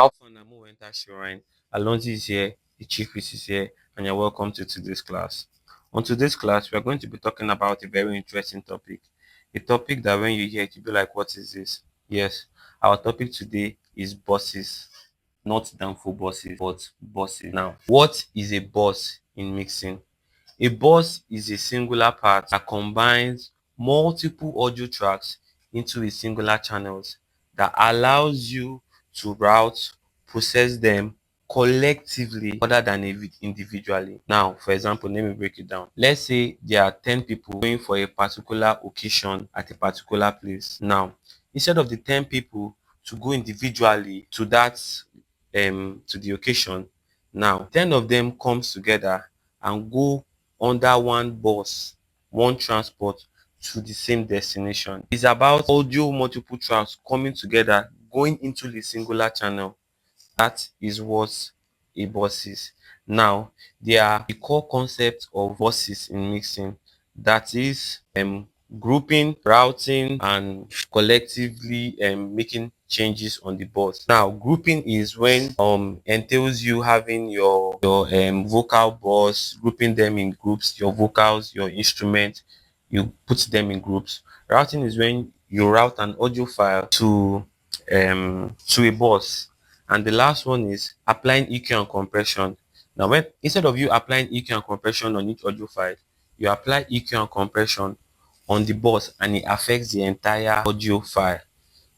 How fun Namu enter Shrine. Alonzi is here, the chief priest is here, and you're welcome to today's class. On today's class, we are going to be talking about a very interesting topic. A topic that when you hear it, you'll be like, what is this? Yes, our topic today is bosses. Not downfall bosses, but bosses. Now, what is a boss in mixing? A bus is a singular part that combines multiple audio tracks into a singular channels that allows you to route, process them collectively other than individually. Now, for example, let me break it down. Let's say there are 10 people going for a particular occasion at a particular place. Now, instead of the 10 people to go individually to that to the occasion, now 10 of them comes together and go under one bus, one transport to the same destination. It's about audio multiple tracks coming together, going into the singular channel. That is what a bus is. Now, there are the core concept of buses in mixing. That is grouping, routing, and collectively making changes on the bus. Now, grouping is when entails you having your vocal bus, grouping them in groups, your vocals, your instrument, you put them in groups. Routing is when you route an audio file to a bus. And the last one is applying EQ and compression. Now, when instead of you applying EQ and compression on each audio file, you apply EQ and compression on the bus and it affects the entire audio file.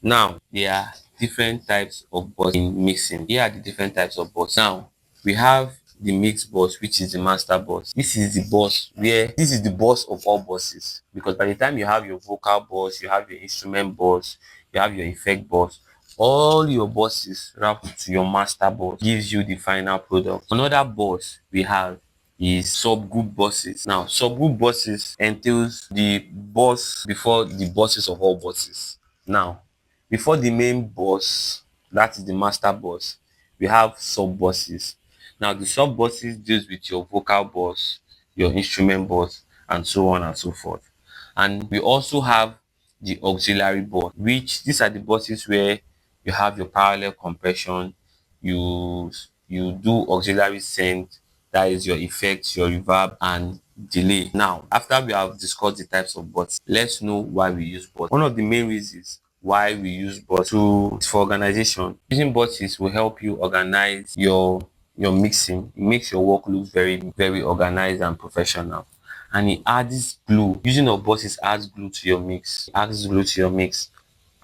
Now, there are different types of bus in mixing. Here are the different types of bus. Now, we have the mix bus, which is the master bus. This is the bus where this is the bus of all buses, because by the time you have your vocal bus, you have your instrument bus, you have your effect bus, all your buses route to your master bus gives you the final product. Another bus we have is subgroup buses. Now, subgroup buses entails the bus before the buses of all buses. Now, before the main bus, that is the master bus, we have sub buses. Now, the sub buses deals with your vocal bus, your instrument bus, and so on and so forth. And we also have the auxiliary bus, which these are the buses where you have your parallel compression, you do auxiliary send, that is your effects, your reverb, and delay. Now, after we have discussed the types of bots, let's know why we use bots. One of the main reasons why we use bots for organization. Using bots will help you organize your mixing. It makes your work look very organized and professional. And it adds glue. Using of buses adds glue to your mix. It adds glue to your mix.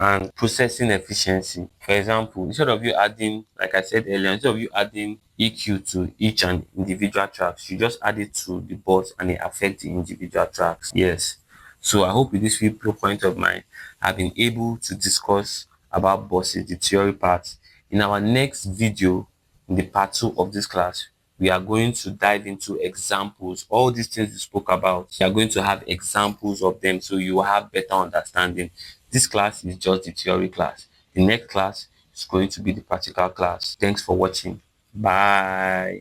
And processing efficiency. For example, instead of you adding, like I said earlier, instead of you adding EQ to each and individual tracks, you just add it to the bus and it affects the individual tracks. Yes. So I hope with this few point of mine, I've been able to discuss about buses, the theory part. In our next video, in the part 2 of this class, we are going to dive into examples. All these things we spoke about, we are going to have examples of them so you will have better understanding. This class is just the theory class. The next class is going to be the practical class. Thanks for watching. Bye.